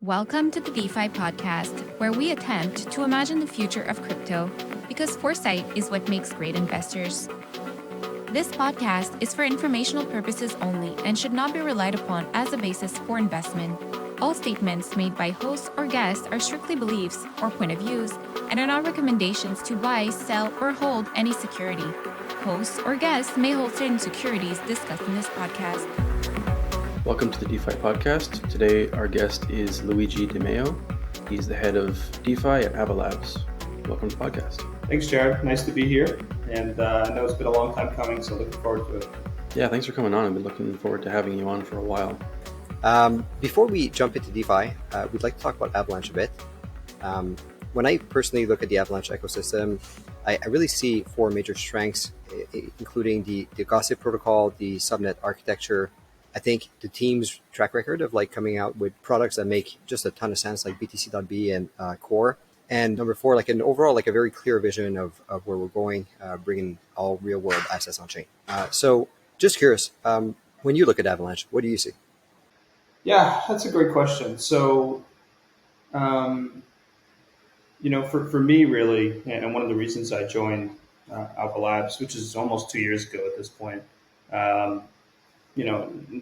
Welcome to the DeFi podcast, where we attempt to imagine the future of crypto because foresight is what makes great investors. This podcast is for informational purposes only and should not be relied upon as a basis for investment. All statements made by hosts or guests are strictly beliefs or point of views and are not recommendations to buy, sell, or hold any security. Hosts or guests may hold certain securities discussed in this podcast. Welcome to the DeFi podcast. Today, our guest is Luigi DeMeo. He's the head of DeFi at Avalanche. Welcome to the podcast. Thanks, Jared. Nice to be here. And I know it's been a long time coming, so looking forward to it. Yeah, thanks for coming on. I've been looking forward to having you on for a while. Before we jump into DeFi, we'd like to talk about Avalanche a bit. When I personally look at the Avalanche ecosystem, I really see four major strengths, including the gossip protocol, the subnet architecture. I think the team's track record of coming out with products that make just a ton of sense, like BTC.b and Core. And number four, an overall, a very clear vision of where we're going, bringing all real world assets on chain. So just curious, when you look at Avalanche, what do you see? Yeah, that's a great question. So, for me, really, and one of the reasons I joined Alpha Labs, which is almost 2 years ago at this point,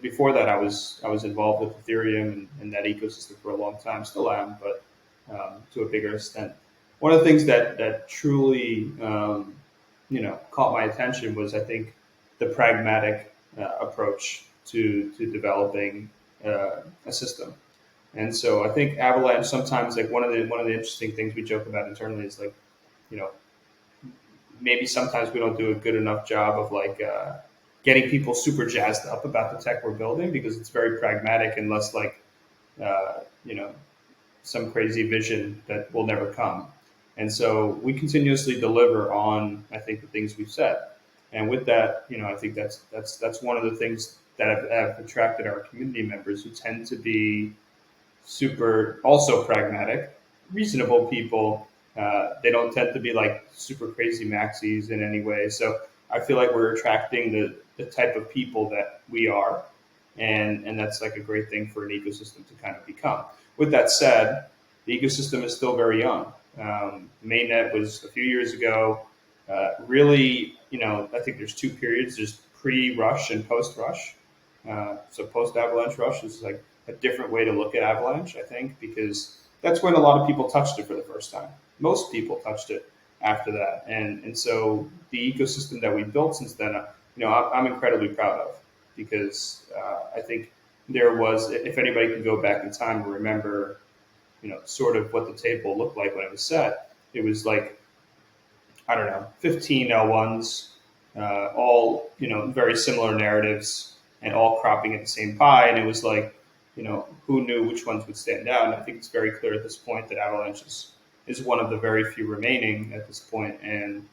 before that, I was involved with Ethereum and that ecosystem for a long time, still am, but to a bigger extent. One of the things that truly, caught my attention was, I think, the pragmatic approach to developing a system. And so I think Avalanche sometimes, one of the interesting things we joke about internally is maybe sometimes we don't do a good enough job of getting people super jazzed up about the tech we're building because it's very pragmatic and less some crazy vision that will never come. And so we continuously deliver on, I think, the things we've said. And with that, I think that's one of the things that have attracted our community members, who tend to be super, also pragmatic, reasonable people. They don't tend to be super crazy maxis in any way. So I feel like we're attracting the type of people that we are, and that's a great thing for an ecosystem to kind of become. With that said, the ecosystem is still very young. Mainnet was a few years ago. Really, I think there's two periods. There's pre-rush and post-rush. So post-Avalanche rush is a different way to look at Avalanche, I think, because that's when a lot of people touched it for the first time. Most people touched it after that. And so the ecosystem that we built since then, I'm incredibly proud of, because I think there was, if anybody can go back in time and remember, sort of what the table looked like when it was set, it was 15 L1s, all, very similar narratives and all cropping at the same pie. And it was who knew which ones would stand out? And I think it's very clear at this point that Avalanche is one of the very few remaining at this point. And,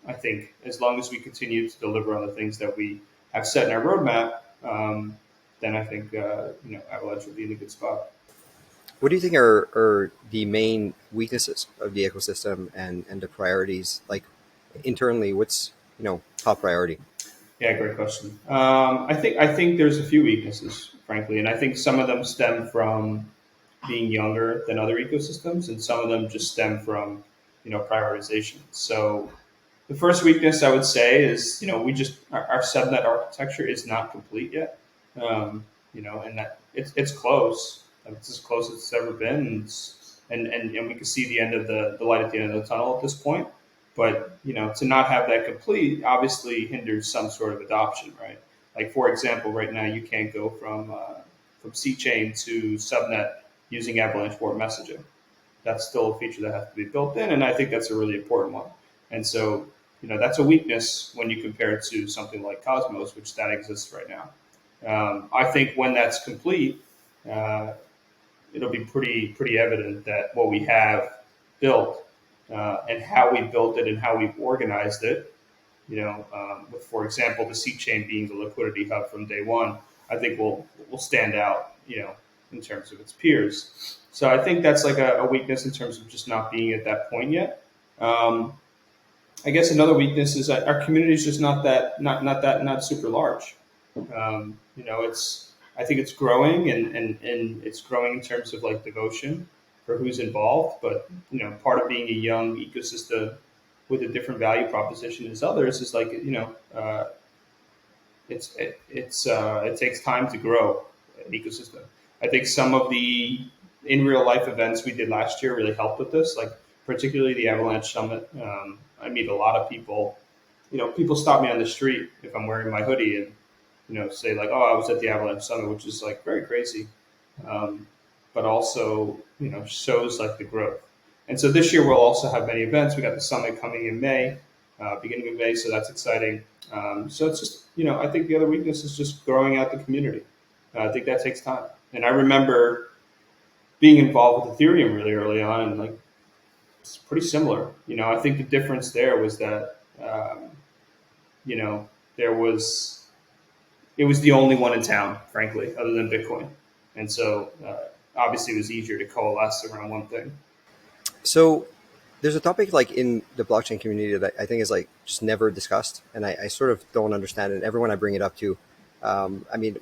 I think as long as we continue to deliver on the things that we have set in our roadmap, then I think, Avalanche will be in a good spot. What do you think are the main weaknesses of the ecosystem and the priorities? Internally, what's, top priority? Yeah, great question. I think there's a few weaknesses, frankly, and I think some of them stem from being younger than other ecosystems, and some of them just stem from, prioritization. So the first weakness I would say is, our subnet architecture is not complete yet, and that it's close. It's as close as it's ever been, and we can see the end of the light at the end of the tunnel at this point. But, to not have that complete obviously hinders some sort of adoption, right? For example, right now you can't go from C-chain to subnet using Avalanche Warp messaging. That's still a feature that has to be built in, and I think that's a really important one. And so, that's a weakness when you compare it to something like Cosmos, which that exists right now. I think when that's complete, it'll be pretty evident that what we have built and how we built it and how we've organized it, with, for example, the C-chain being the liquidity hub from day one, I think will stand out, in terms of its peers. So I think that's a weakness in terms of just not being at that point yet. I guess another weakness is that our community is just not super large. It's I think it's growing, and it's growing in terms of like devotion for who's involved. But part of being a young ecosystem with a different value proposition as others is like it takes time to grow an ecosystem. I think some of the in real life events we did last year really helped with this, like particularly the Avalanche Summit. I meet a lot of people. People stop me on the street if I'm wearing my hoodie and say like, "Oh, I was at the Avalanche Summit," which is like very crazy, but also shows like the growth. And so this year we'll also have many events. We got the summit coming in May, beginning of May, so that's exciting. So it's just I think the other weakness is just growing out the community. I think that takes time. And I remember being involved with Ethereum really early on, and like it's pretty similar. I think the difference there was that it was the only one in town, frankly, other than Bitcoin. And so obviously it was easier to coalesce around one thing. So there's a topic like in the blockchain community that I think is like just never discussed, and I sort of don't understand it. Everyone I bring it up to,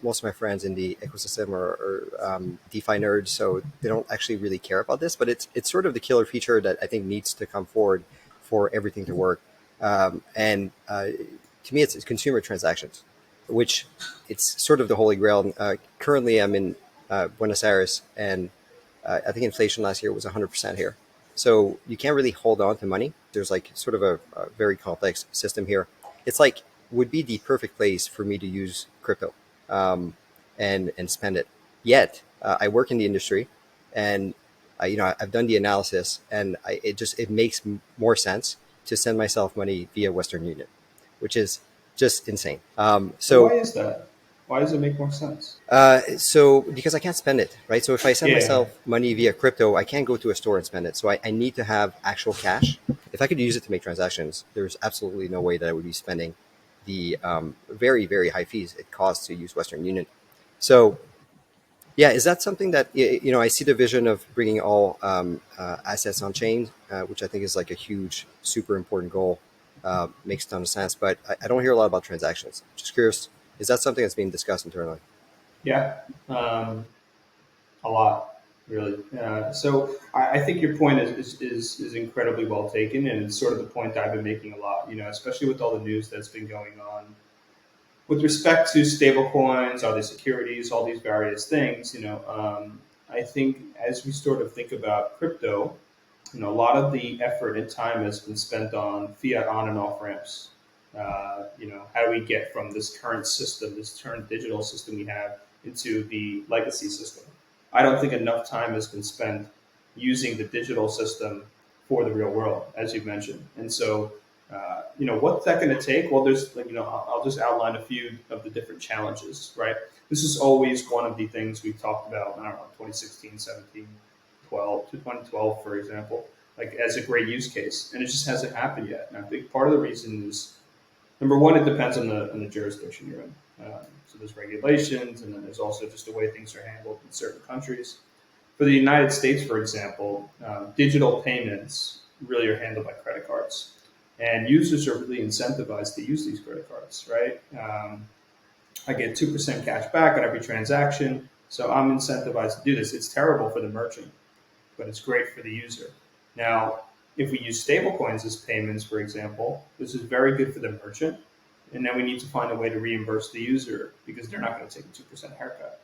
most of my friends in the ecosystem are DeFi nerds, so they don't actually really care about this. But it's sort of the killer feature that I think needs to come forward for everything to work. To me, it's consumer transactions, which it's sort of the holy grail. Currently, I'm in Buenos Aires, and I think inflation last year was 100% here. So you can't really hold on to money. There's like sort of a very complex system here. It's like would be the perfect place for me to use crypto and spend it. Yet I work in the industry, and I've done the analysis, and it makes more sense to send myself money via Western Union, which is just insane. So why is that? Why does it make more sense? So because I can't spend it, right? So if I send myself money via crypto, I can't go to a store and spend it. So I need to have actual cash. If I could use it to make transactions, there's absolutely no way that I would be spending the very, very high fees it costs to use Western Union. So yeah, is that something that, I see the vision of bringing all assets on chain, which I think is like a huge, super important goal. Makes a ton of sense, but I don't hear a lot about transactions. Just curious, is that something that's being discussed internally? Yeah, a lot, really. So I think your point is incredibly well taken, and it's sort of the point that I've been making a lot, especially with all the news that's been going on with respect to stablecoins, all these securities, all these various things. I think as we sort of think about crypto, a lot of the effort and time has been spent on fiat on and off ramps. How do we get from this current system, this current digital system we have, into the legacy system? I don't think enough time has been spent using the digital system for the real world, as you've mentioned. And so, what's that going to take? Well, there's, I'll just outline a few of the different challenges, right? This is always one of the things we've talked about, 2016, 17, 12 to 2012, for example, like as a great use case, and it just hasn't happened yet. And I think part of the reason is, number one, it depends on the jurisdiction you're in. So there's regulations, and then there's also just the way things are handled in certain countries. For the United States, for example, digital payments really are handled by credit cards, and users are really incentivized to use these credit cards, right? I get 2% cash back on every transaction, so I'm incentivized to do this. It's terrible for the merchant, but it's great for the user. Now, if we use stablecoins as payments, for example, this is very good for the merchant, and then we need to find a way to reimburse the user because they're not going to take a 2% haircut.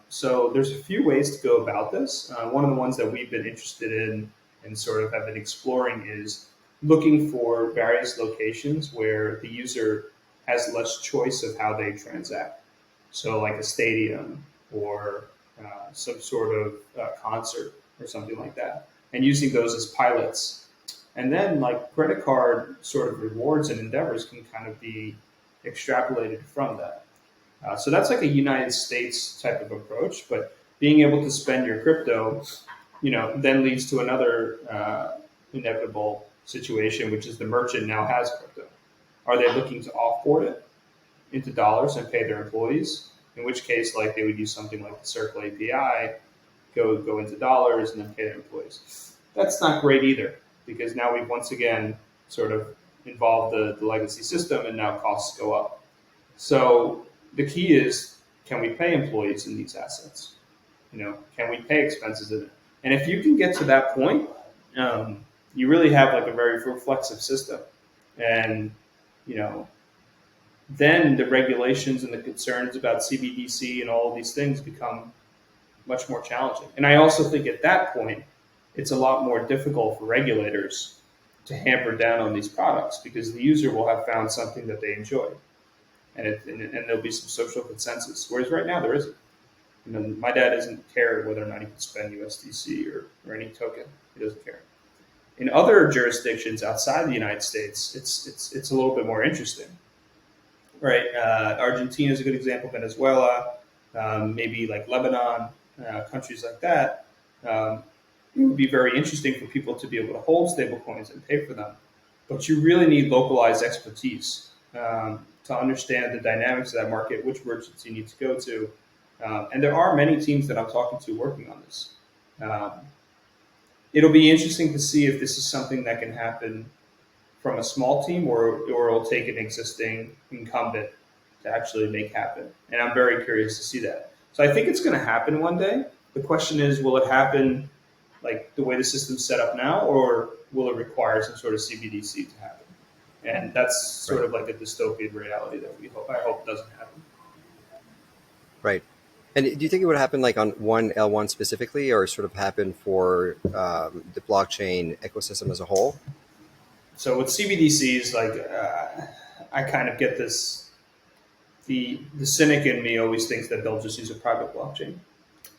So there's a few ways to go about this. One of the ones that we've been interested in and sort of have been exploring is looking for various locations where the user has less choice of how they transact. So like a stadium or some sort of concert or something like that, and using those as pilots. And then like credit card sort of rewards and endeavors can kind of be extrapolated from that. So that's like a United States type of approach, but being able to spend your crypto, then leads to another inevitable situation, which is the merchant now has crypto. Are they looking to offboard it into dollars and pay their employees? In which case, like they would use something like the Circle API, go into dollars and then pay their employees. That's not great either, because now we've once again sort of involved the legacy system, and now costs go up. So the key is can we pay employees in these assets? Can we pay expenses in it? And if you can get to that point, you really have like a very reflexive system. And, then the regulations and the concerns about CBDC and all of these things become much more challenging. And I also think at that point, it's a lot more difficult for regulators to hamper down on these products because the user will have found something that they enjoy. And there'll be some social consensus. Whereas right now there isn't. My dad doesn't care whether or not he can spend USDC or any token. He doesn't care. In other jurisdictions outside the United States, it's a little bit more interesting, right? Argentina is a good example. Venezuela, maybe like Lebanon, countries like that. It would be very interesting for people to be able to hold stablecoins and pay for them, but you really need localized expertise to understand the dynamics of that market, which merchants you need to go to. And there are many teams that I'm talking to working on this. It'll be interesting to see if this is something that can happen from a small team or it'll take an existing incumbent to actually make happen. And I'm very curious to see that. So I think it's going to happen one day. The question is, will it happen like the way the system's set up now, or will it require some sort of CBDC to happen? And that's sort of like a dystopian reality that I hope doesn't happen. Right. And do you think it would happen like on one L1 specifically, or sort of happen for the blockchain ecosystem as a whole? So with CBDCs, like I kind of get this. The cynic in me always thinks that they'll just use a private blockchain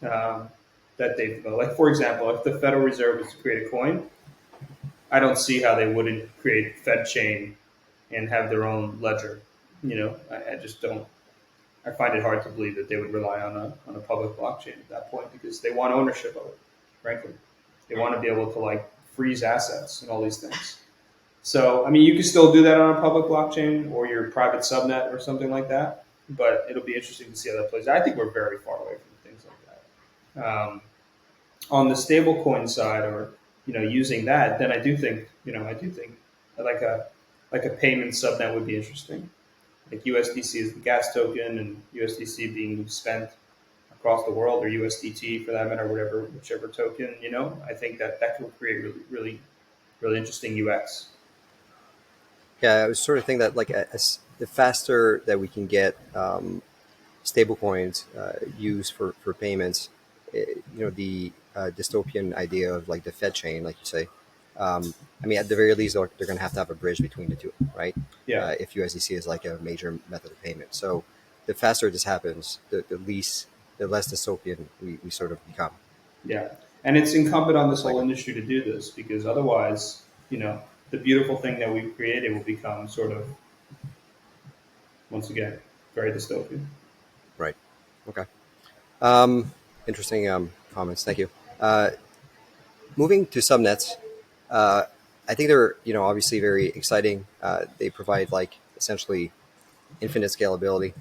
that they develop. Like for example, if the Federal Reserve was to create a coin, I don't see how they wouldn't create Fed chain and have their own ledger. I just don't. I find it hard to believe that they would rely on a public blockchain at that point because they want ownership of it, frankly. They want to be able to like freeze assets and all these things. So, I mean, you can still do that on a public blockchain or your private subnet or something like that, but it'll be interesting to see how that plays out. I think we're very far away from things like that. On the stablecoin side or, using that, then I do think like a payment subnet would be interesting. Like USDC is the gas token, and USDC being spent across the world, or USDT for that matter, whichever token. I think that could create really, really, really interesting UX. Yeah, I was sort of thinking that like the faster that we can get stablecoins used for payments, the dystopian idea of like the Fed chain, like you say. I mean, at the very least, they're going to have a bridge between the two, right? Yeah. If USDC is like a major method of payment. So the faster this happens, the less dystopian we sort of become. Yeah. And it's incumbent on this whole industry to do this because otherwise, the beautiful thing that we've created will become sort of, once again, very dystopian. Right. Okay. Interesting comments. Thank you. Moving to subnets. I think they're, obviously very exciting. They provide like essentially infinite scalability,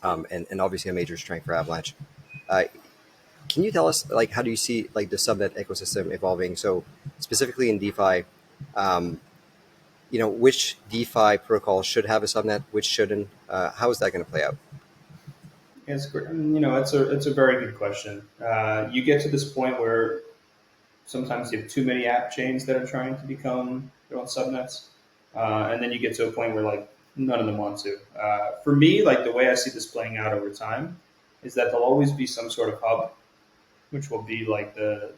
and obviously a major strength for Avalanche. Can you tell us like how do you see like the subnet ecosystem evolving? So specifically in DeFi, which DeFi protocol should have a subnet, which shouldn't? How is that going to play out? It's great. It's a very good question. You get to this point where sometimes you have too many app chains that are trying to become their own subnets. And then you get to a point where like none of them want to. For me, like the way I see this playing out over time is that there'll always be some sort of hub, which will be like the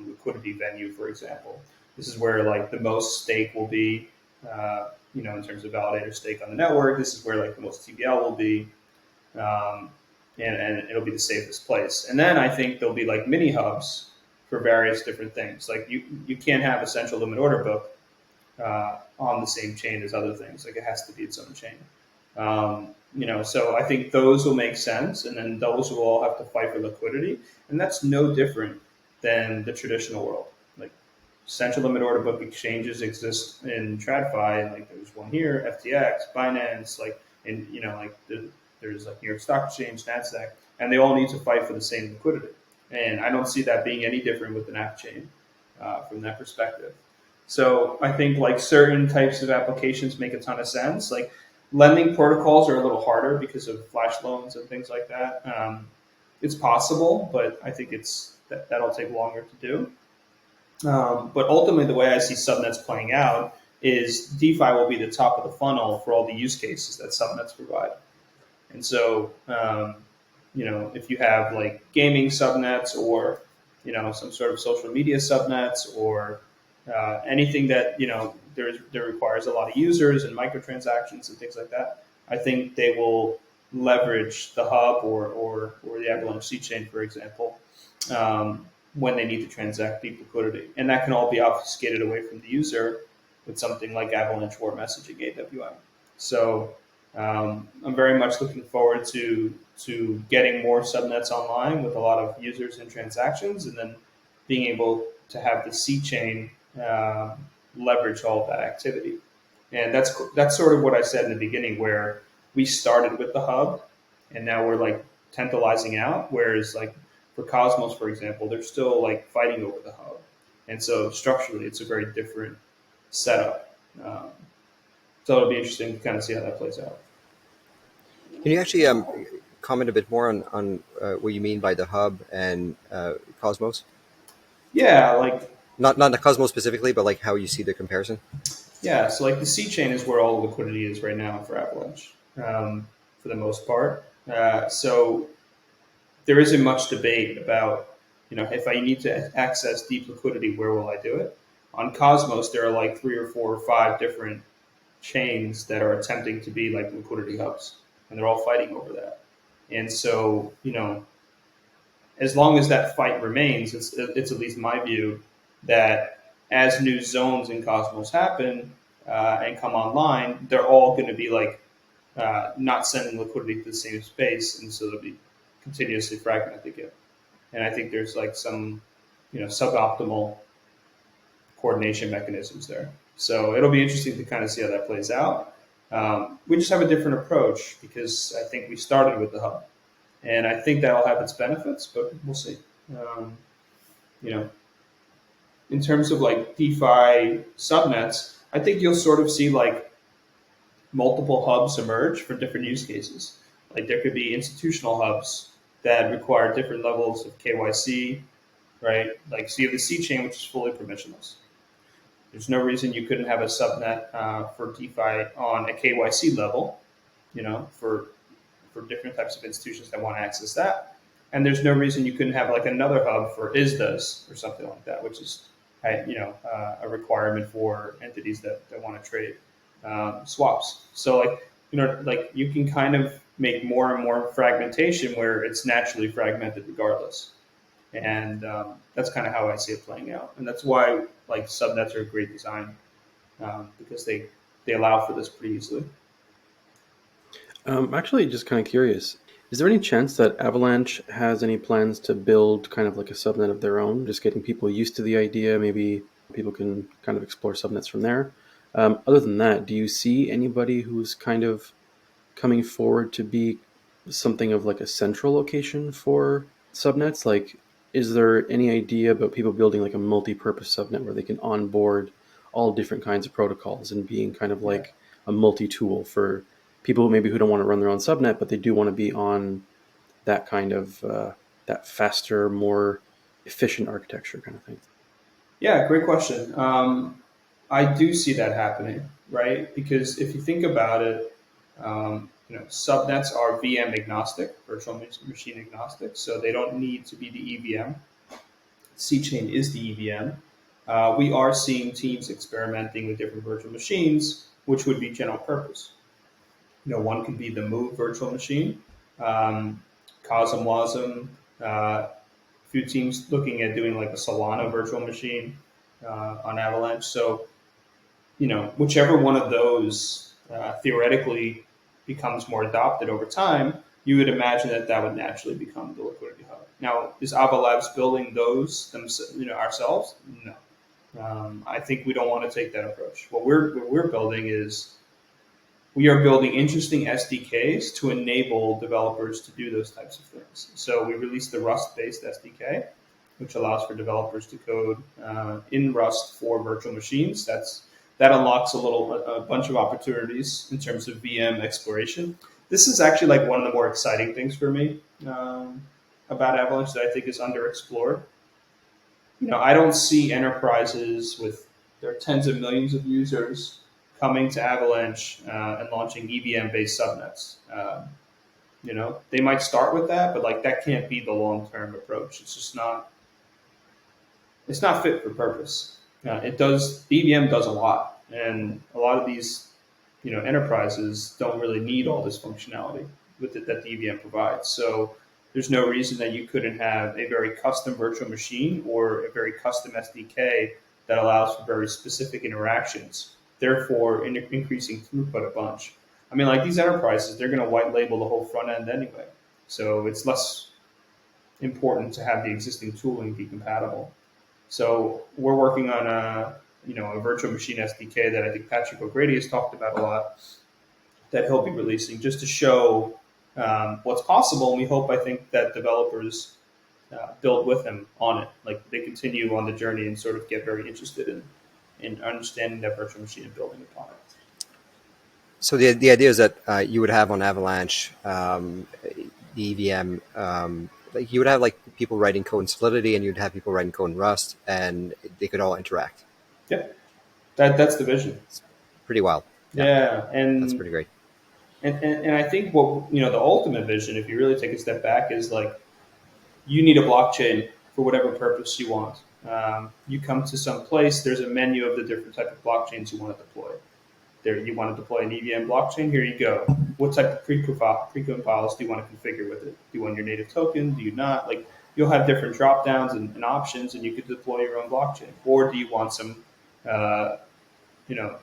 liquidity venue, for example. This is where like the most stake will be, in terms of validator stake on the network. This is where like the most TVL will be. And it'll be the safest place. And then I think there'll be like mini hubs for various different things. Like you can't have a central limit order book on the same chain as other things. Like it has to be its own chain. So I think those will make sense, and then those will all have to fight for liquidity. And that's no different than the traditional world. Like central limit order book exchanges exist in TradFi, and like there's one here, FTX, Binance, there's like New York Stock Exchange, NASDAQ, and they all need to fight for the same liquidity. And I don't see that being any different with an app chain from that perspective. So I think like certain types of applications make a ton of sense. Like lending protocols are a little harder because of flash loans and things like that. It's possible, but I think that'll take longer to do. But ultimately, the way I see subnets playing out is DeFi will be the top of the funnel for all the use cases that subnets provide. And so, if you have like gaming subnets or, some sort of social media subnets or anything that, there requires a lot of users and microtransactions and things like that, I think they will leverage the hub or the Avalanche C chain, for example, when they need to transact deep liquidity. And that can all be obfuscated away from the user with something like Avalanche War Messaging AWM. So I'm very much looking forward to getting more subnets online with a lot of users and transactions, and then being able to have the C chain leverage all of that activity. And that's sort of what I said in the beginning, where we started with the hub and now we're like tantalizing out. Whereas like for Cosmos, for example, they're still like fighting over the hub. And so structurally, it's a very different setup. So it'll be interesting to kind of see how that plays out. Can you actually comment a bit more on what you mean by the hub and Cosmos? Yeah, like not the Cosmos specifically, but like how you see the comparison. Yeah, so like the C chain is where all the liquidity is right now for Avalanche, for the most part. So there isn't much debate about, if I need to access deep liquidity, where will I do it? On Cosmos, there are like 3 or 4 or 5 different chains that are attempting to be like liquidity hubs, and they're all fighting over that. And so, as long as that fight remains, it's at least my view that as new zones in Cosmos happen and come online, they're all going to be like not sending liquidity to the same space, and so they'll be continuously fragmented again. And I think there's like some, suboptimal coordination mechanisms there. So it'll be interesting to kind of see how that plays out. We just have a different approach because I think we started with the hub, and I think that'll have its benefits, but we'll see. In terms of like DeFi subnets, I think you'll sort of see like multiple hubs emerge for different use cases. Like there could be institutional hubs that require different levels of KYC, right? Like so you have the C chain, which is fully permissionless. There's no reason you couldn't have a subnet for DeFi on a KYC level, for different types of institutions that want to access that. And there's no reason you couldn't have like another hub for ISDAs or something like that, which is a requirement for entities that want to trade swaps. So like you can kind of make more and more fragmentation where it's naturally fragmented regardless. And that's kind of how I see it playing out. And that's why like subnets are a great design because they allow for this pretty easily. Actually, just kind of curious, is there any chance that Avalanche has any plans to build kind of like a subnet of their own, just getting people used to the idea? Maybe people can kind of explore subnets from there. Other than that, do you see anybody who's kind of coming forward to be something of like a central location for subnets? Like, is there any idea about people building like a multi-purpose subnet where they can onboard all different kinds of protocols and being kind of like a multi-tool for people maybe who don't want to run their own subnet, but they do want to be on that kind of that faster, more efficient architecture kind of thing? Yeah, great question. I do see that happening, right? Because if you think about it, subnets are VM agnostic, virtual machine agnostic, so they don't need to be the EVM. C chain is the EVM. We are seeing teams experimenting with different virtual machines, which would be general purpose. One could be the Move virtual machine, Cosm Wasm, a few teams looking at doing like a Solana virtual machine on Avalanche. So, whichever one of those theoretically becomes more adopted over time, you would imagine that would naturally become the liquidity hub. Now, is Avalabs building those ourselves? No. I think we don't want to take that approach. What we're building is we are building interesting SDKs to enable developers to do those types of things. So we released the Rust-based SDK, which allows for developers to code in Rust for virtual machines. That's that unlocks a bunch of opportunities in terms of VM exploration. This is actually like one of the more exciting things for me about Avalanche that I think is underexplored. I don't see enterprises with their tens of millions of users coming to Avalanche and launching EVM-based subnets. They might start with that, but like that can't be the long-term approach. It's just not. It's not fit for purpose. EVM does a lot, and a lot of these, enterprises don't really need all this functionality with it that the EVM provides. So there's no reason that you couldn't have a very custom virtual machine or a very custom SDK that allows for very specific interactions, therefore increasing throughput a bunch. I mean, like these enterprises, they're going to white label the whole front end anyway. So it's less important to have the existing tooling be compatible. So we're working on a virtual machine SDK that I think Patrick O'Grady has talked about a lot that he'll be releasing just to show what's possible. And we hope, I think, that developers build with him on it. Like they continue on the journey and sort of get very interested in understanding that virtual machine and building upon it. So the idea is that you would have on Avalanche the EVM, like you would have like people writing code in Solidity, and you'd have people writing code in Rust, and they could all interact. Yeah, that's the vision. It's pretty wild. Yeah, and that's pretty great. And I think what the ultimate vision, if you really take a step back, is like you need a blockchain for whatever purpose you want. You come to some place, there's a menu of the different type of blockchains you want to deploy. There, you want to deploy an EVM blockchain, here you go. What type of precompiles do you want to configure with it? Do you want your native token? Do you not? Like you'll have different drop downs and options, and you could deploy your own blockchain. Or do you want some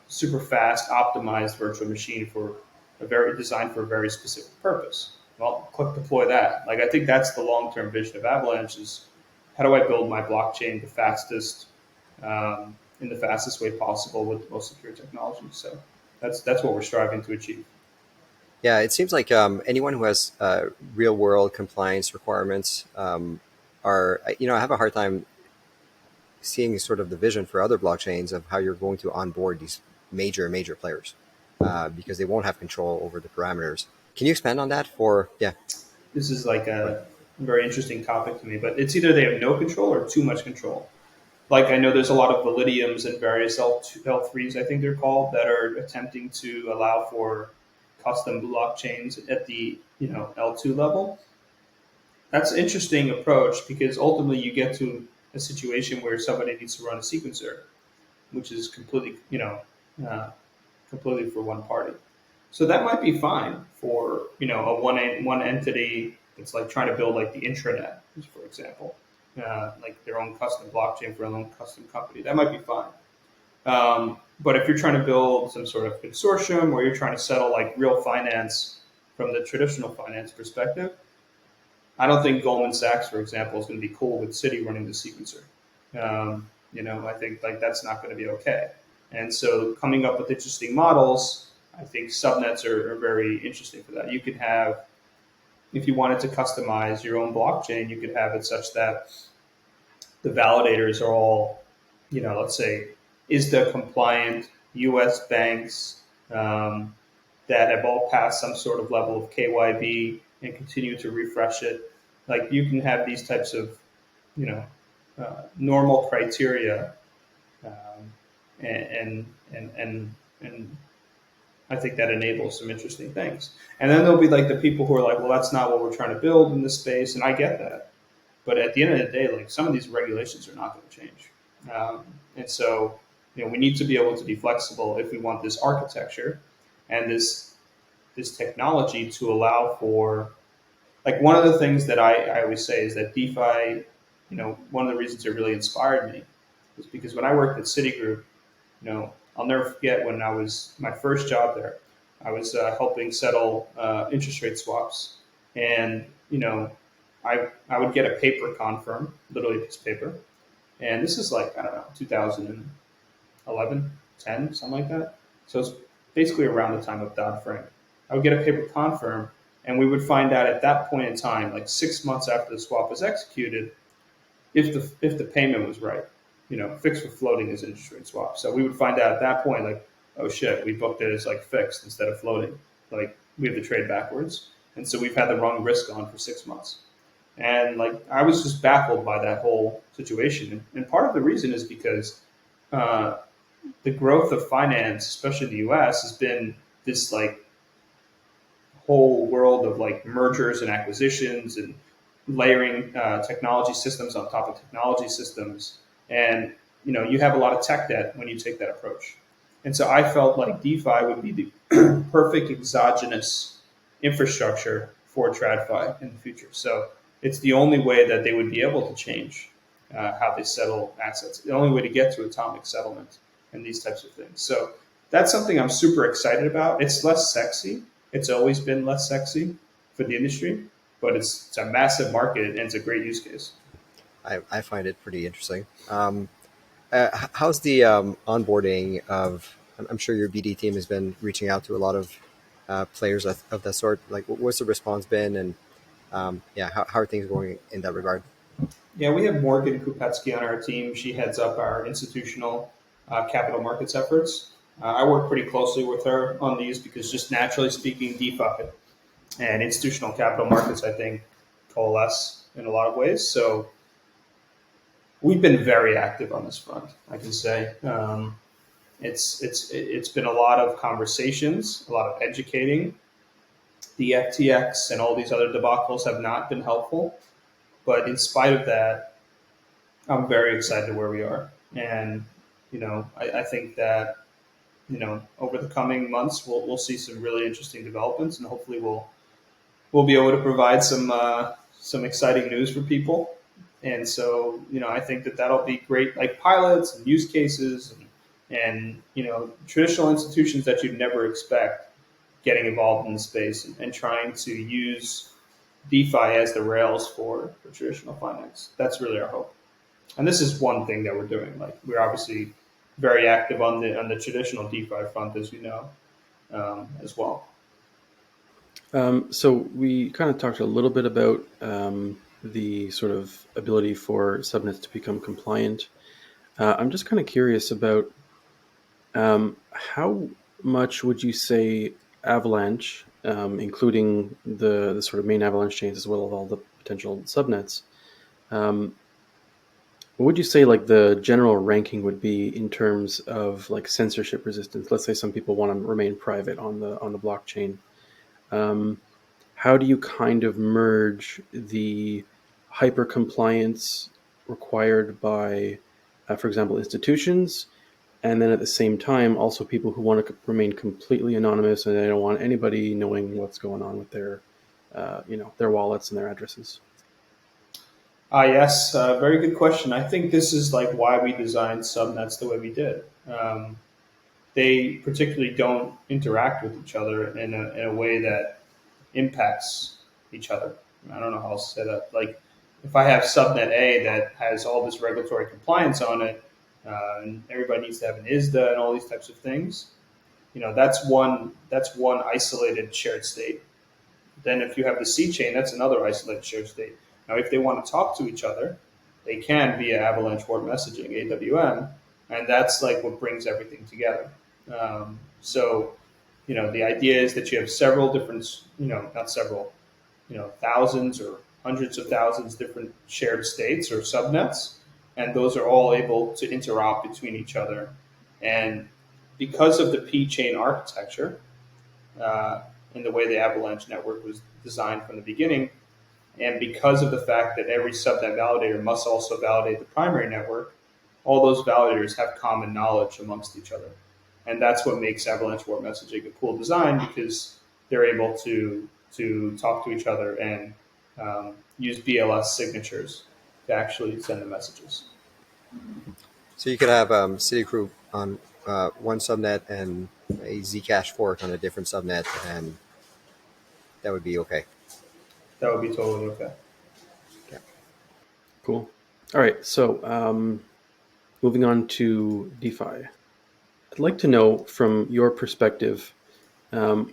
super fast optimized virtual machine designed for a very specific purpose? Well, click deploy that. Like I think that's the long-term vision of Avalanche is how do I build my blockchain the fastest in the fastest way possible with the most secure technology. So that's what we're striving to achieve. Yeah, it seems like anyone who has real world compliance requirements I have a hard time seeing sort of the vision for other blockchains of how you're going to onboard these major players because they won't have control over the parameters. Can you expand on that? This is like a very interesting topic to me, but it's either they have no control or too much control. Like I know there's a lot of Validiums and various L3s, I think they're called, that are attempting to allow for custom blockchains at the L2 level. That's an interesting approach because ultimately you get to a situation where somebody needs to run a sequencer, which is completely for one party. So that might be fine for a one entity that's like trying to build like the intranet, for example. Like their own custom blockchain for their own custom company. That might be fine. But if you're trying to build some sort of consortium or you're trying to settle like real finance from the traditional finance perspective, I don't think Goldman Sachs, for example, is going to be cool with Citi running the sequencer. I think like that's not going to be okay. And so coming up with interesting models, I think subnets are very interesting for that. You could have, if you wanted to customize your own blockchain, you could have it such that the validators are all, let's say, ISDA compliant U.S. banks that have all passed some sort of level of KYB and continue to refresh it. Like you can have these types of, normal criteria, and I think that enables some interesting things. And then there'll be like the people who are like, well, that's not what we're trying to build in this space. And I get that. But at the end of the day, like some of these regulations are not going to change. And so, we need to be able to be flexible if we want this architecture and this technology to allow for, like one of the things that I always say is that DeFi, one of the reasons it really inspired me was because when I worked at Citigroup, I'll never forget when I was my first job there. I was helping settle interest rate swaps, and I would get a paper confirm, literally a piece of paper, and this is like 2011, 10, something like that. So it's basically around the time of Dodd-Frank. I would get a paper confirm, and we would find out at that point in time, like 6 months after the swap was executed, if the payment was right. fixed with floating is interest rate swap. So we would find out at that point, like, oh shit, we booked it as like fixed instead of floating. Like we have the trade backwards. And so we've had the wrong risk on for 6 months. And like, I was just baffled by that whole situation. And part of the reason is because the growth of finance, especially in the US, has been this like whole world of like mergers and acquisitions and layering technology systems on top of technology systems. And, you have a lot of tech debt when you take that approach. And so I felt like DeFi would be the perfect exogenous infrastructure for TradFi in the future. So it's the only way that they would be able to change how they settle assets. The only way to get to atomic settlement and these types of things. So that's something I'm super excited about. It's less sexy. It's always been less sexy for the industry, but it's a massive market and it's a great use case. I find it pretty interesting. How's the onboarding of? I'm sure your BD team has been reaching out to a lot of players of that sort. Like, what's the response been, and how are things going in that regard? Yeah, we have Morgan Kupetsky on our team. She heads up our institutional capital markets efforts. I work pretty closely with her on these because just naturally speaking, DeFi and institutional capital markets, I think, coalesce in a lot of ways. So we've been very active on this front, I can say. It's been a lot of conversations, a lot of educating. The FTX and all these other debacles have not been helpful. But in spite of that, I'm very excited where we are. And, I think that, over the coming months, we'll see some really interesting developments, and hopefully we'll be able to provide some exciting news for people. And so, I think that'll be great, like pilots and use cases and traditional institutions that you'd never expect getting involved in the space and trying to use DeFi as the rails for traditional finance. That's really our hope. And this is one thing that we're doing. Like, we're obviously very active on the traditional DeFi front, as you know, as well. So we kind of talked a little bit about the sort of ability for subnets to become compliant. I'm just kind of curious about how much would you say Avalanche, including the sort of main Avalanche chains as well as all the potential subnets, what would you say like the general ranking would be in terms of like censorship resistance? Let's say some people want to remain private on the blockchain. How do you kind of merge the hyper compliance required by, for example, institutions, and then at the same time, also people who want to remain completely anonymous and they don't want anybody knowing what's going on with their, their wallets and their addresses? Yes, very good question. I think this is like why we designed subnets the way we did. They particularly don't interact with each other in a way that impacts each other. I don't know how else to say that. Like, if I have subnet A that has all this regulatory compliance on it, and everybody needs to have an ISDA and all these types of things, that's one isolated shared state. Then if you have the C chain, that's another isolated shared state. Now, if they want to talk to each other, they can via Avalanche Word Messaging, AWM, and that's like what brings everything together. So, the idea is that you have several different, not several, thousands or hundreds of thousands different shared states or subnets, and those are all able to interop between each other. And because of the P-chain architecture, and the way the Avalanche network was designed from the beginning, and because of the fact that every subnet validator must also validate the primary network, all those validators have common knowledge amongst each other. And that's what makes Avalanche Word Messaging a cool design, because they're able to talk to each other and use BLS signatures to actually send the messages. So you could have Citigroup on one subnet and a Zcash fork on a different subnet, and that would be okay. That would be totally okay. Yeah. Cool. All right. So moving on to DeFi. I'd like to know from your perspective,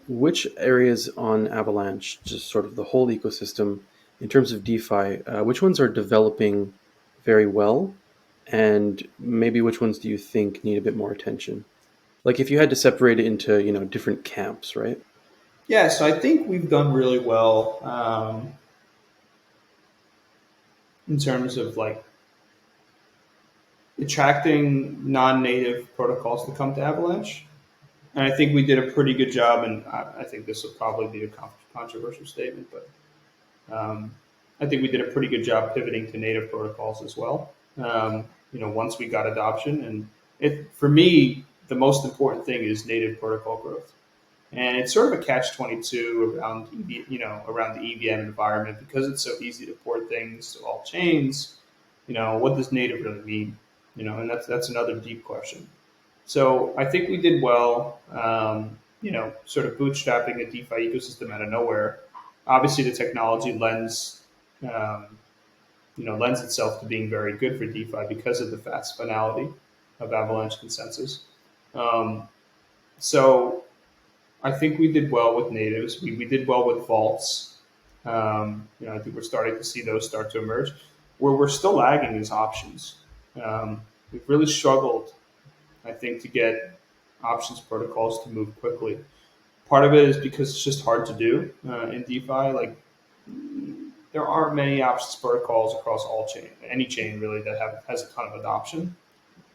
which areas on Avalanche, just sort of the whole ecosystem, in terms of DeFi, which ones are developing very well, And maybe which ones do you think need a bit more attention? Like if you had to separate it into, different camps, right? Yeah, so I think we've done really well in terms of like attracting non-native protocols to come to Avalanche. And I think we did a pretty good job, and I think this will probably be a controversial statement, but I think we did a pretty good job pivoting to native protocols as well. Once we got adoption, and for me, the most important thing is native protocol growth. And it's sort of a catch-22 around the EVM environment because it's so easy to port things to all chains. What does native really mean? And that's another deep question. So I think we did well. Sort of bootstrapping a DeFi ecosystem out of nowhere. Obviously, the technology lends itself to being very good for DeFi because of the fast finality of Avalanche consensus. So I think we did well with natives. We did well with vaults. I think we're starting to see those start to emerge. Where we're still lagging is options. We've really struggled, I think, to get options protocols to move quickly. Part of it is because it's just hard to do in DeFi. Like there aren't many options protocols across any chain really that has a ton of adoption.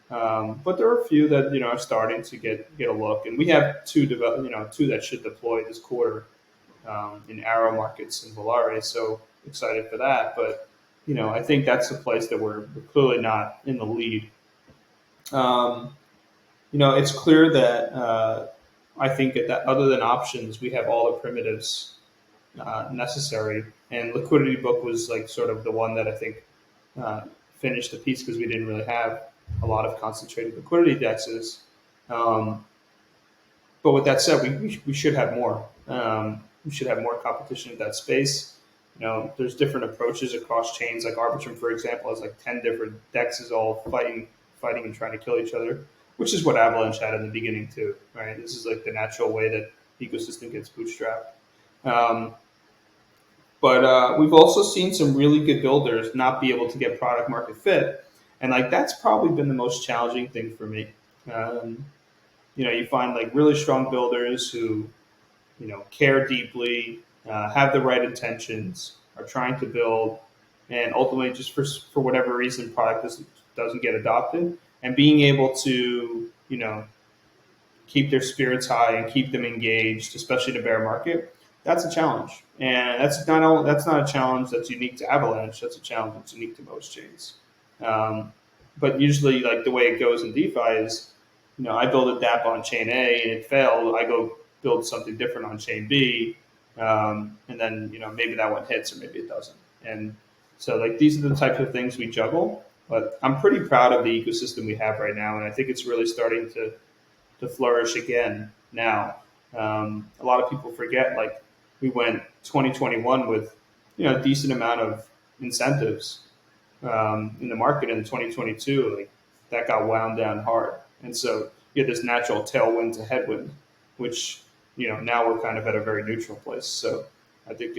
But there are a few that are starting to get a look, and we have two that should deploy this quarter in Arrow Markets and Volare. So excited for that. But I think that's a place that we're clearly not in the lead. It's clear that I think that other than options, we have all the primitives necessary, and liquidity book was like sort of the one that I think finished the piece because we didn't really have a lot of concentrated liquidity dexes. But with that said, we should have more. We should have more competition in that space. There's different approaches across chains. Like Arbitrum, for example, has like 10 different dexes all fighting and trying to kill each other, which is what Avalanche had in the beginning too, right? This is like the natural way that the ecosystem gets bootstrapped. But we've also seen some really good builders not be able to get product market fit. And like that's probably been the most challenging thing for me. You find like really strong builders who, care deeply, have the right intentions, are trying to build, and ultimately just for whatever reason, product doesn't get adopted. And being able to, keep their spirits high and keep them engaged, especially in a bear market, that's a challenge. And that's not a challenge that's unique to Avalanche. That's a challenge that's unique to most chains. But usually, like the way it goes in DeFi is, I build a DApp on chain A and it failed. I go build something different on chain B, and then maybe that one hits or maybe it doesn't. And so like these are the types of things we juggle. But I'm pretty proud of the ecosystem we have right now, and I think it's really starting to flourish again now. A lot of people forget, like we went 2021 with a decent amount of incentives in the market. In 2022, like that got wound down hard, and so you had this natural tailwind to headwind, which now we're kind of at a very neutral place. So I think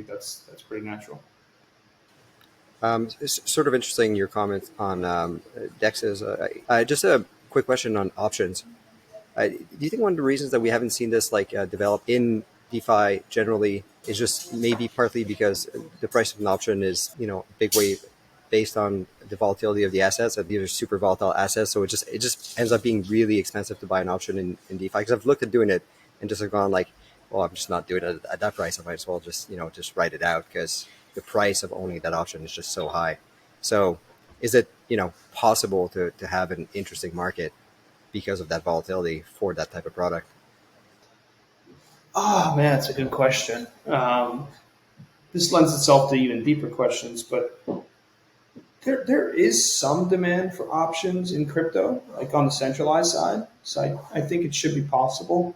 that's pretty natural. It's sort of interesting your comments on dexes. Just a quick question on options. Do you think one of the reasons that we haven't seen this develop in DeFi generally is just maybe partly because the price of an option is a big way based on the volatility of the assets, and these are super volatile assets, so it just ends up being really expensive to buy an option in DeFi? Because I've looked at doing it and just have gone like, well, I'm just not doing it at that price. I might as well just write it out because the price of owning that option is just so high. So is it possible to have an interesting market because of that volatility for that type of product? Oh man, that's a good question. This lends itself to even deeper questions, but there is some demand for options in crypto, like on the centralized side. So I think it should be possible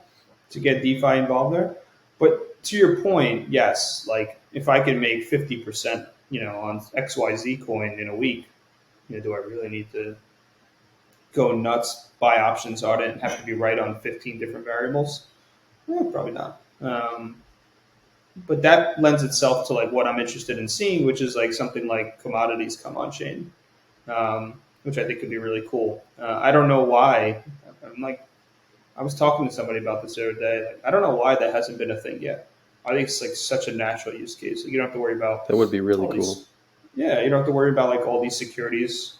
to get DeFi involved there. But to your point, yes, like if I can make 50%, on XYZ coin in a week, do I really need to go nuts, buy options on it, and have to be right on 15 different variables? Probably not. But that lends itself to like what I'm interested in seeing, which is like something like commodities come on chain. which I think could be really cool. I don't know why. I was talking to somebody about this the other day. Like, I don't know why that hasn't been a thing yet. I think it's like such a natural use case. You don't have to worry about That would be really all cool. these. Yeah, you don't have to worry about like all these securities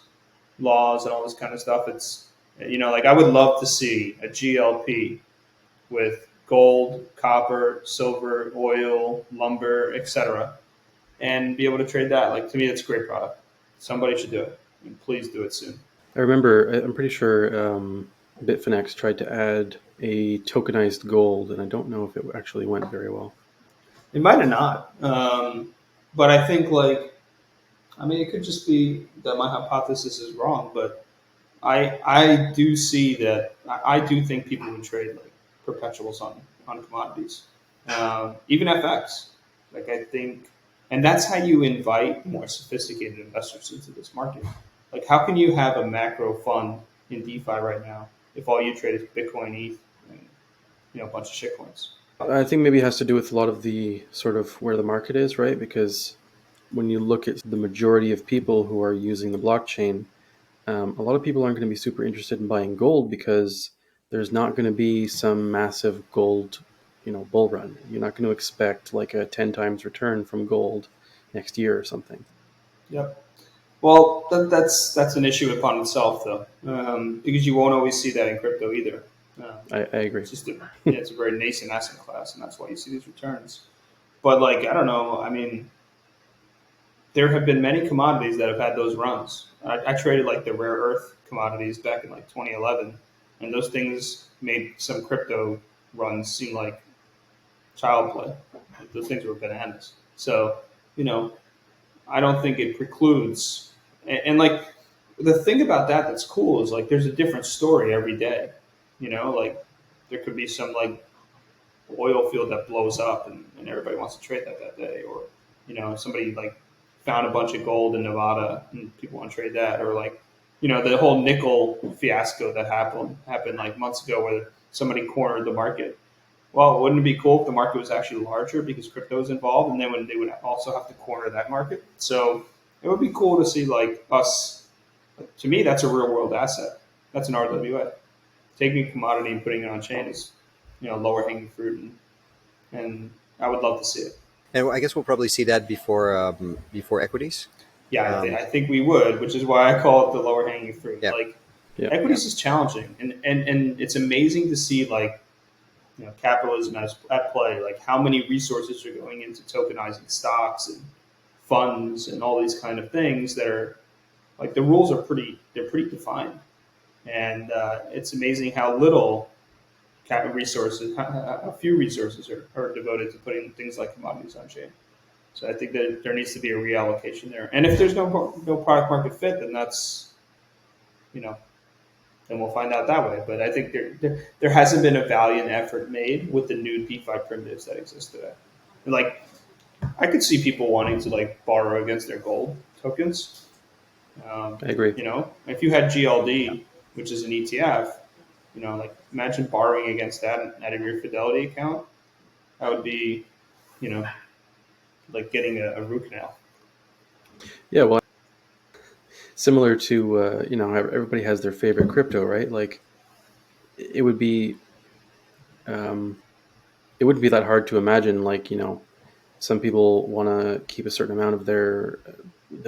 laws and all this kind of stuff. It's like I would love to see a GLP with gold, copper, silver, oil, lumber, etc., and be able to trade that. Like to me, it's a great product. Somebody should do it, and please do it soon. I remember, I'm pretty sure Bitfinex tried to add a tokenized gold, and I don't know if it actually went very well. It might have not, but I think it could just be that my hypothesis is wrong. But I do see that I do think people would trade like perpetuals on commodities, even FX. Like I think, and that's how you invite more sophisticated investors into this market. Like, how can you have a macro fund in DeFi right now if all you trade is Bitcoin, ETH, and a bunch of shitcoins? I think maybe it has to do with a lot of the sort of where the market is, right? Because when you look at the majority of people who are using the blockchain, a lot of people aren't going to be super interested in buying gold because there's not going to be some massive gold, bull run. You're not going to expect like a 10 times return from gold next year or something. Yep. Well, that's an issue upon itself, though, because you won't always see that in crypto either. I agree. It's just it's a very nascent asset class, and that's why you see these returns. But I don't know. I mean, there have been many commodities that have had those runs. I traded like the rare earth commodities back in like 2011, and those things made some crypto runs seem like child play. Like, those things were bananas. So, I don't think it precludes. And the thing about that's cool is like there's a different story every day. Like there could be some like oil field that blows up and everybody wants to trade that day, or somebody like found a bunch of gold in Nevada and people want to trade that, or like the whole nickel fiasco that happened like months ago where somebody cornered the market. Well, wouldn't it be cool if the market was actually larger because crypto is involved, and then when they would also have to corner that market? So it would be cool to see like us. To me, that's a real world asset. That's an RWA. Taking a commodity and putting it on chain is, lower hanging fruit, and I would love to see it. And I guess we'll probably see that before equities. Yeah, I think we would, which is why I call it the lower hanging fruit. Yeah. Equities is challenging, and it's amazing to see like capitalism at play. Like how many resources are going into tokenizing stocks and funds and all these kind of things that are like the rules are pretty defined, and it's amazing how little resources, a few resources are devoted to putting things like commodities on chain. So I think that there needs to be a reallocation there. And if there's no product market fit, then that's, then we'll find out that way. But I think there hasn't been a valiant effort made with the new DeFi primitives that exist today. And like, I could see people wanting to like borrow against their gold tokens. I agree. If you had GLD, which is an ETF, like imagine borrowing against that out of your Fidelity account. That would be, like getting a root canal. Yeah, well, similar to everybody has their favorite crypto, right? Like it would be, it wouldn't be that hard to imagine. Like some people want to keep a certain amount of their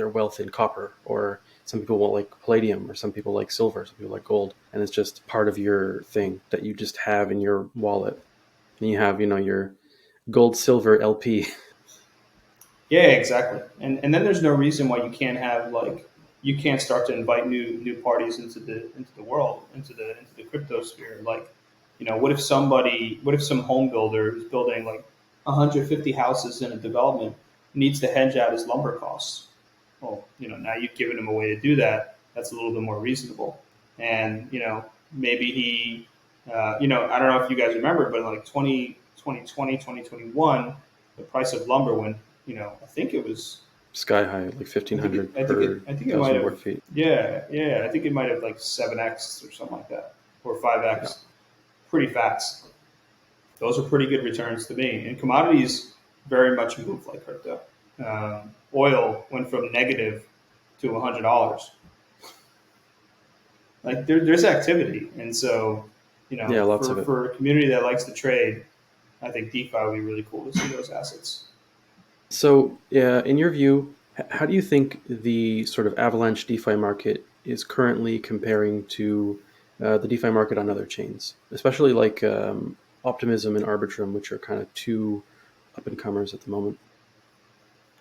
wealth in copper, or some people will like palladium, or some people like silver, some people like gold, and it's just part of your thing that you just have in your wallet. And you have your gold silver LP. Yeah, exactly. And then there's no reason why you can't have you can't start to invite new parties into the world, into the crypto sphere. Like, what if some home builder who's building like 150 houses in a development needs to hedge out his lumber costs? Well, now you've given him a way to do that. That's a little bit more reasonable. And, maybe he, I don't know if you guys remember, but like 2020, 2021, the price of lumber went, I think it was Sky high, like 1,500 per I think it might have, board feet. Yeah. I think it might have like 7x or something like that, or 5x, yeah. Pretty fast. Those are pretty good returns to me. And commodities very much move like crypto. Oil went from negative to $100 like there's activity. And so, Yeah, lots of it. for a community that likes to trade, I think DeFi would be really cool to see those assets. So, in your view, how do you think the sort of Avalanche DeFi market is currently comparing to the DeFi market on other chains, especially like Optimism and Arbitrum, which are kind of two up and comers at the moment?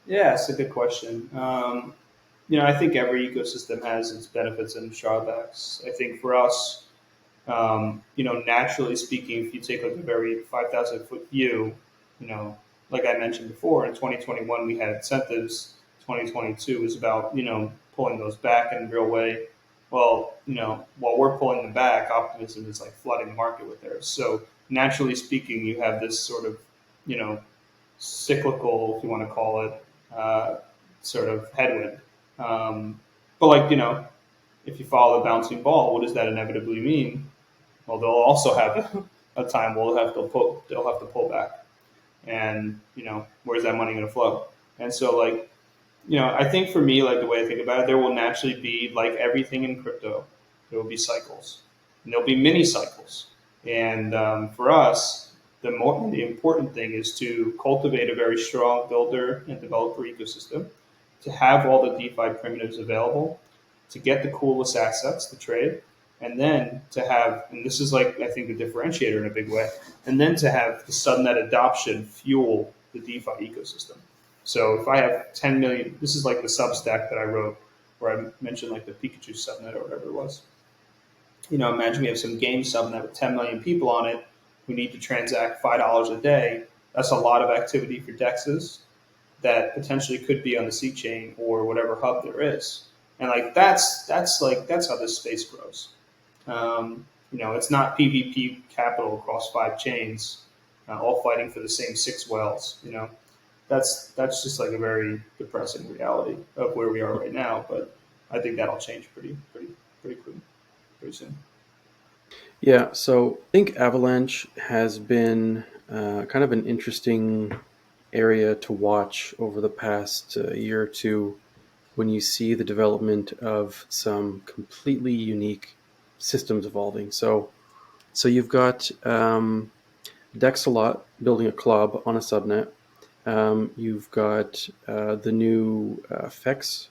Yeah, it's a good question. I think every ecosystem has its benefits and drawbacks. I think for us, naturally speaking, if you take like a very 5,000-foot view, like I mentioned before, in 2021 we had incentives. 2022 is about pulling those back in a real way. Well, while we're pulling them back, optimism is like flooding the market with theirs. So naturally speaking, you have this sort of cyclical, if you want to call it, sort of headwind. But if you follow the bouncing ball, what does that inevitably mean? Well, they'll also have a time where they'll have to pull back, and where's that money going to flow? And so, I think for me, like the way I think about it, there will naturally be, like everything in crypto, there will be cycles, and there'll be mini cycles. And for us, the important thing is to cultivate a very strong builder and developer ecosystem, to have all the DeFi primitives available, to get the coolest assets to trade, and then to have, and this is like, I think, the differentiator in a big way, and then to have the subnet adoption fuel the DeFi ecosystem. So if I have 10 million, this is like the Substack that I wrote, where I mentioned like the Pikachu subnet or whatever it was. Imagine we have some game subnet with 10 million people on it. We need to transact $5 a day. That's a lot of activity for DEXs that potentially could be on the C chain or whatever hub there is. And that's how this space grows. It's not PvP capital across 5 chains, all fighting for the same 6 whales. That's just like a very depressing reality of where we are right now. But I think that'll change pretty soon. Yeah, so I think Avalanche has been kind of an interesting area to watch over the past year or two, when you see the development of some completely unique systems evolving. So you've got Dexalot building a club on a subnet. You've got the new FEX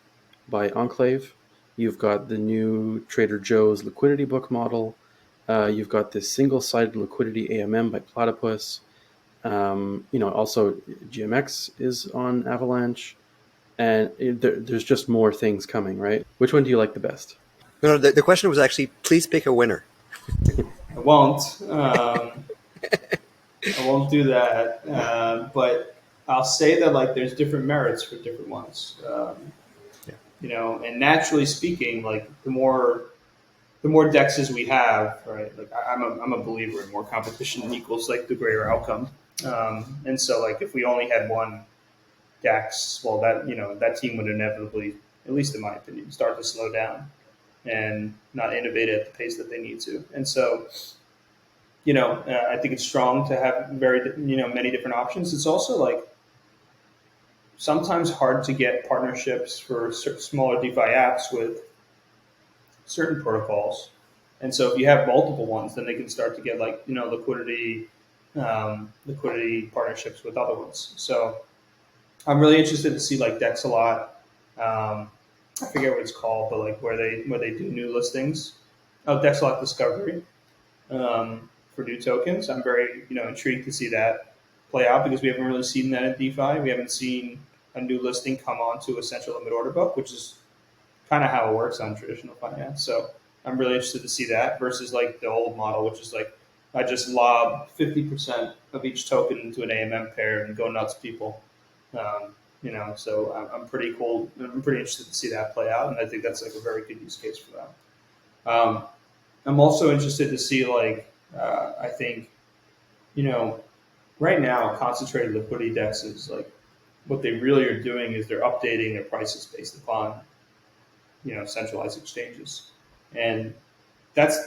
by Enclave. You've got the new Trader Joe's liquidity book model. You've got this single-sided liquidity AMM by Platypus. Also GMX is on Avalanche. And there's just more things coming, right? Which one do you like the best? No, the question was actually, please pick a winner. I won't. I won't do that. But I'll say that there's different merits for different ones. And naturally speaking, the more dexes we have, right? I'm a believer in more competition equals the greater outcome. And so if we only had one DEX, well, that team would inevitably, at least in my opinion, start to slow down and not innovate at the pace that they need to. And so, I think it's strong to have many different options. It's also sometimes hard to get partnerships for smaller DeFi apps with certain protocols. And so if you have multiple ones, then they can start to get liquidity partnerships with other ones. So I'm really interested to see Dexalot. I forget what it's called, but where they do new listings. Oh, Dexalot Discovery for new tokens. I'm very intrigued to see that play out, because we haven't really seen that in DeFi. We haven't seen a new listing come onto a central limit order book, which is kind of how it works on traditional finance. So I'm really interested to see that versus the old model, which is I just lob 50% of each token into an AMM pair and go nuts, people. So I'm pretty cool. I'm pretty interested to see that play out, and I think that's a very good use case for that. I'm also interested to see I think right now concentrated liquidity dexes, what they really are doing is they're updating their prices based upon centralized exchanges, and that's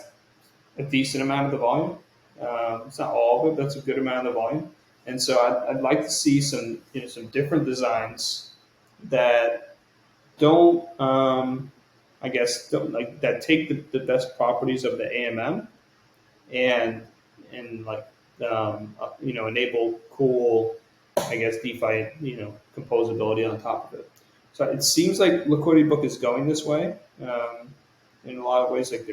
a decent amount of the volume. It's not all of it, but that's a good amount of the volume. And so I'd like to see some different designs that don't I guess, like that take the best properties of the AMM and like enable cool, I guess, DeFi composability on top of it. So it seems like Liquidity Book is going this way. In a lot of ways, like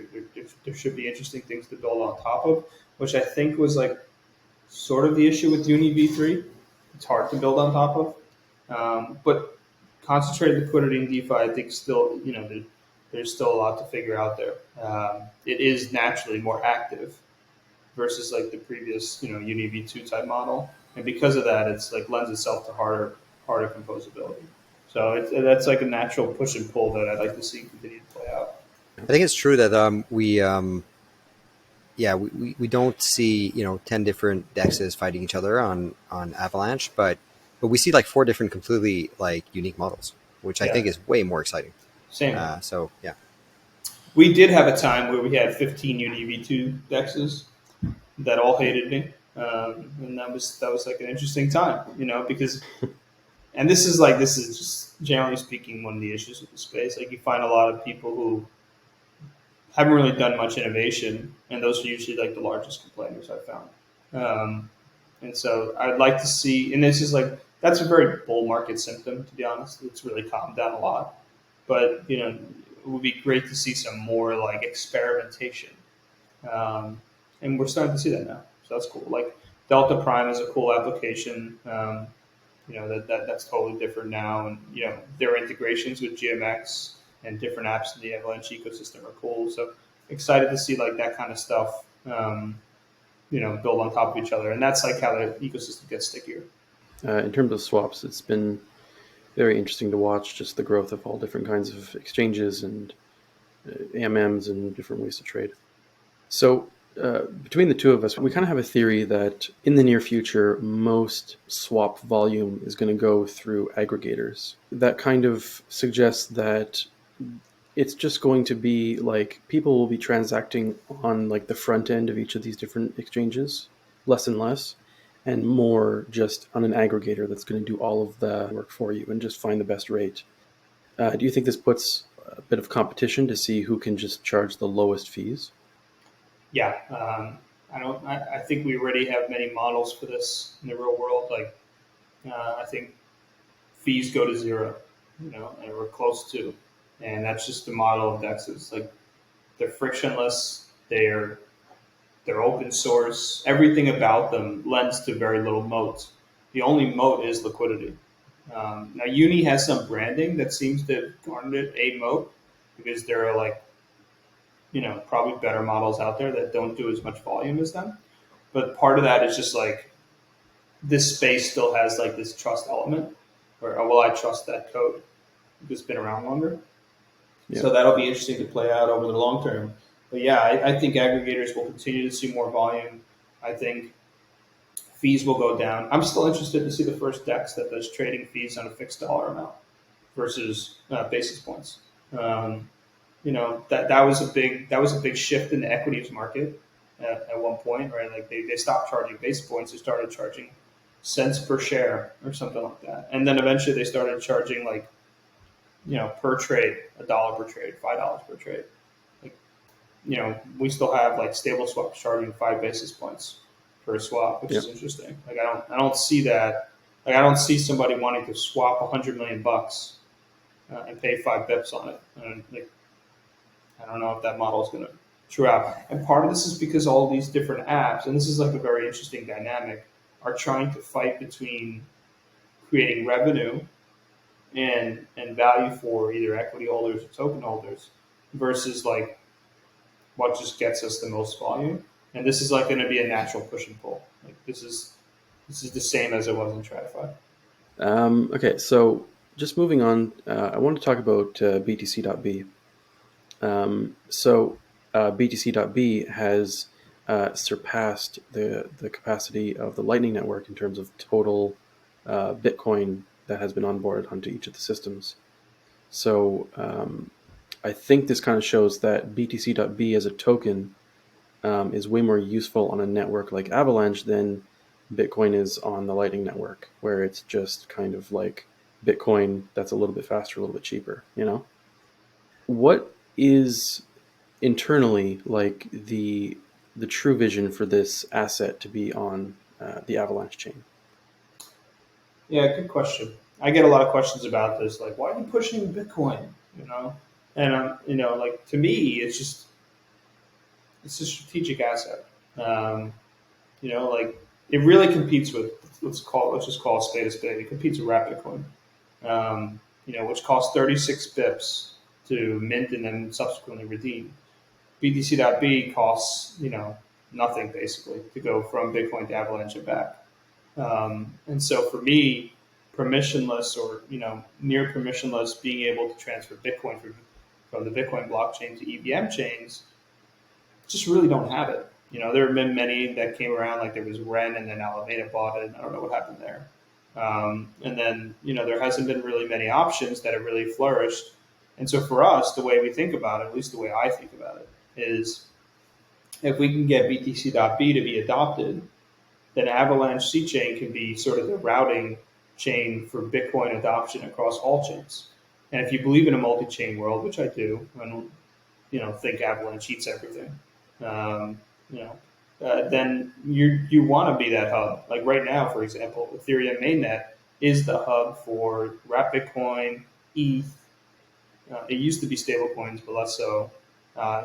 there should be interesting things to build on top of, which I think was like sort of the issue with Uni V3. It's hard to build on top of, but concentrated liquidity in DeFi, I think still, there's still a lot to figure out there. It is naturally more active versus like the previous, Uni V2 type model, and because of that, it's like lends itself to harder composability. So that's like a natural push and pull that I'd like to see continue to play out. I think it's true that we don't see 10 different dexes fighting each other on Avalanche, but we see like 4 different completely like unique models, which I think is way more exciting. Same. So yeah, we did have a time where we had 15 UniV2 dexes that all hated me, and that was like an interesting time, because. And this is just generally speaking one of the issues with the space. Like you find a lot of people who haven't really done much innovation, and those are usually like the largest complainers I've found. And so I'd like to see, and this is like that's a very bull market symptom, to be honest. It's really calmed down a lot, but it would be great to see some more like experimentation, and we're starting to see that now. So that's cool. Like Delta Prime is a cool application. That's totally different now, and their integrations with GMX and different apps in the Avalanche ecosystem are cool. So excited to see like that kind of stuff, build on top of each other, and that's like how the ecosystem gets stickier. In terms of swaps, it's been very interesting to watch just the growth of all different kinds of exchanges and AMMs and different ways to trade. So between the two of us, we kind of have a theory that in the near future, most swap volume is going to go through aggregators. That kind of suggests that it's just going to be like people will be transacting on like the front end of each of these different exchanges, less and less, and more just on an aggregator that's going to do all of the work for you and just find the best rate. Do you think this puts a bit of competition to see who can just charge the lowest fees? Yeah, I think we already have many models for this in the real world. Like, I think fees go to zero, and we're close to, and that's just the model of DEXs. Like, they're frictionless, they're open source. Everything about them lends to very little moat. The only moat is liquidity. Now, Uni has some branding that seems to garner a moat because there are like probably better models out there that don't do as much volume as them. But part of that is just like this space still has like this trust element where, oh, well, I trust that code because it's been around longer. Yeah. So that'll be interesting to play out over the long term. But yeah, I think aggregators will continue to see more volume. I think fees will go down. I'm still interested to see the first DEX that does trading fees on a fixed dollar amount versus basis points. That was a big shift in the equities market at one point, right? Like they stopped charging basis points, they started charging cents per share or something like that, and then eventually they started charging like per trade, $1 per trade, $5 per trade. Like we still have like stable swaps charging 5 basis points per swap, which is interesting. Like I don't see that. Like I don't see somebody wanting to swap $100 million and pay 5 bips on it. And I don't know if that model is going to true out. And part of this is because all these different apps, and this is like a very interesting dynamic, are trying to fight between creating revenue and value for either equity holders or token holders versus like what just gets us the most volume. And this is like going to be a natural push and pull. Like this is the same as it was in TradFi. Okay, so just moving on, I want to talk about BTC.b. BTC.b has surpassed the capacity of the Lightning Network in terms of total Bitcoin that has been onboarded onto each of the systems. So I think this kind of shows that BTC.b as a token is way more useful on a network like Avalanche than Bitcoin is on the Lightning Network, where it's just kind of like Bitcoin that's a little bit faster, a little bit cheaper, what is internally like the true vision for this asset to be on the Avalanche chain? Yeah, good question. I get a lot of questions about this, like, why are you pushing Bitcoin? You know, and like to me, it's a strategic asset. Like it really competes with let's just call it spade a spade. It competes with wrap Bitcoin, which costs 36 bips to mint and then subsequently redeem. BTC.b costs nothing basically to go from Bitcoin to Avalanche and back. And so for me, permissionless or near permissionless, being able to transfer Bitcoin from the Bitcoin blockchain to EVM chains, just really don't have it. There have been many that came around, like there was Ren, and then Alameda bought it. And I don't know what happened there. And then there hasn't been really many options that have really flourished. And so for us, the way we think about it, at least the way I think about it, is if we can get BTC.b to be adopted, then Avalanche C-Chain can be sort of the routing chain for Bitcoin adoption across all chains. And if you believe in a multi-chain world, which I do, and think Avalanche eats everything, then you want to be that hub. Like right now, for example, Ethereum mainnet is the hub for wrap Bitcoin, ETH. It used to be stablecoins, but less so.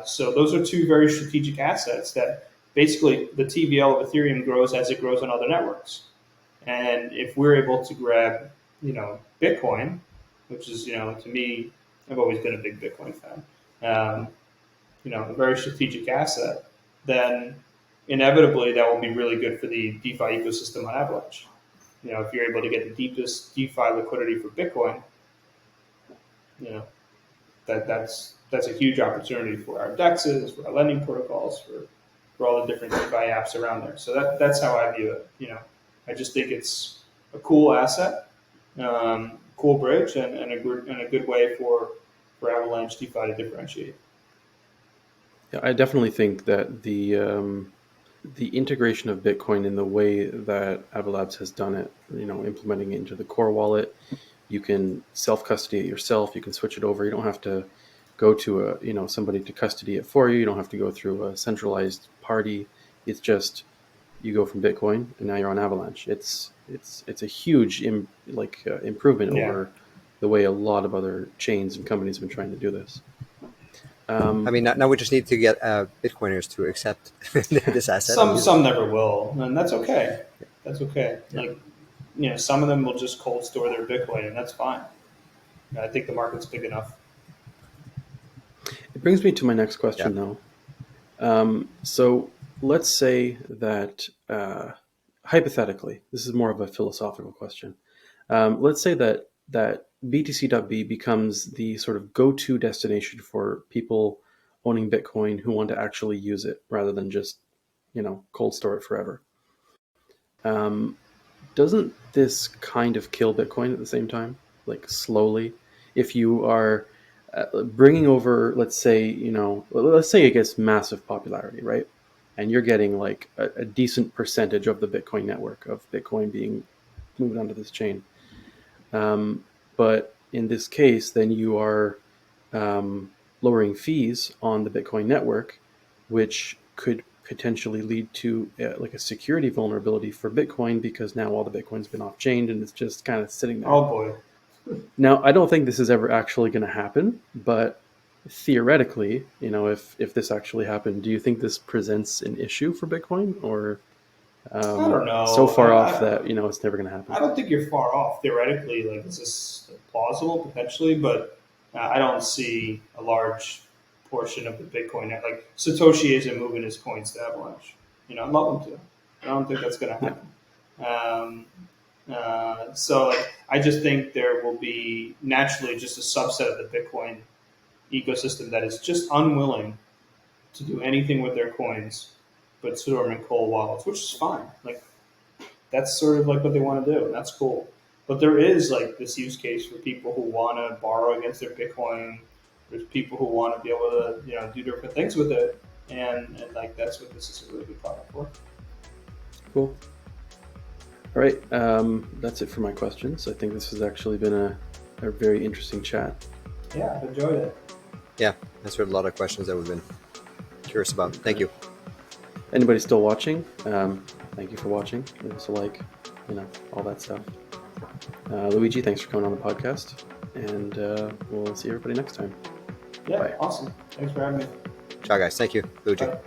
So those are two very strategic assets that basically the TVL of Ethereum grows as it grows on other networks. And if we're able to grab, Bitcoin, which is, to me, I've always been a big Bitcoin fan, a very strategic asset, then inevitably that will be really good for the DeFi ecosystem on Avalanche. If you're able to get the deepest DeFi liquidity for Bitcoin, that's a huge opportunity for our DEXs, for our lending protocols, for all the different DeFi apps around there. So that's how I view it. I just think it's a cool asset, cool bridge, and a good way for Avalanche DeFi to differentiate. Yeah, I definitely think that the integration of Bitcoin in the way that Avalabs has done it, implementing it into the core wallet, you can self-custody it yourself. You can switch it over. You don't have to go to somebody to custody it for you. You don't have to go through a centralized party. It's just you go from Bitcoin and now you're on Avalanche. It's a huge improvement over the way a lot of other chains and companies have been trying to do this. Now we just need to get Bitcoiners to accept this asset. Some never will, and that's okay. That's okay. Yeah. Some of them will just cold store their Bitcoin, and that's fine. I think the market's big enough. It brings me to my next question, though. So let's say that, hypothetically, this is more of a philosophical question. Let's say that BTC.b becomes the sort of go-to destination for people owning Bitcoin who want to actually use it rather than just, cold store it forever. Doesn't this kind of kill Bitcoin at the same time, like slowly? If you are bringing over, let's say it gets massive popularity, right? And you're getting like a decent percentage of the Bitcoin network of Bitcoin being moved onto this chain. But in this case, then you are lowering fees on the Bitcoin network, which could potentially lead to like a security vulnerability for Bitcoin, because now all the Bitcoin's been off-chained and it's just kind of sitting there. Oh boy. Now, I don't think this is ever actually going to happen, but theoretically, if this actually happened, do you think this presents an issue for Bitcoin, or I don't know. So far off that it's never going to happen? I don't think you're far off. Theoretically, this is plausible potentially, but I don't see a large portion of the Bitcoin net. Like Satoshi isn't moving his coins to Avalanche. I'd love him to. I don't think that's going to happen. So I just think there will be naturally just a subset of the Bitcoin ecosystem that is just unwilling to do anything with their coins but store them in cold wallets, which is fine. That's sort of like what they want to do, and that's cool. But there is this use case for people who want to borrow against their Bitcoin. There's people who want to be able to do different things with it, and that's what this is a really good product for. Cool. All right, that's it for my questions. I think this has actually been a very interesting chat. Yeah, I've enjoyed it. Yeah, answered a lot of questions that we've been curious about. Thank you. Anybody still watching? Thank you for watching. Give us a like, all that stuff. Luigi, thanks for coming on the podcast, and we'll see everybody next time. Yeah, Bye. awesome. Thanks for having me. Ciao, guys. Thank you, Luigi. Bye.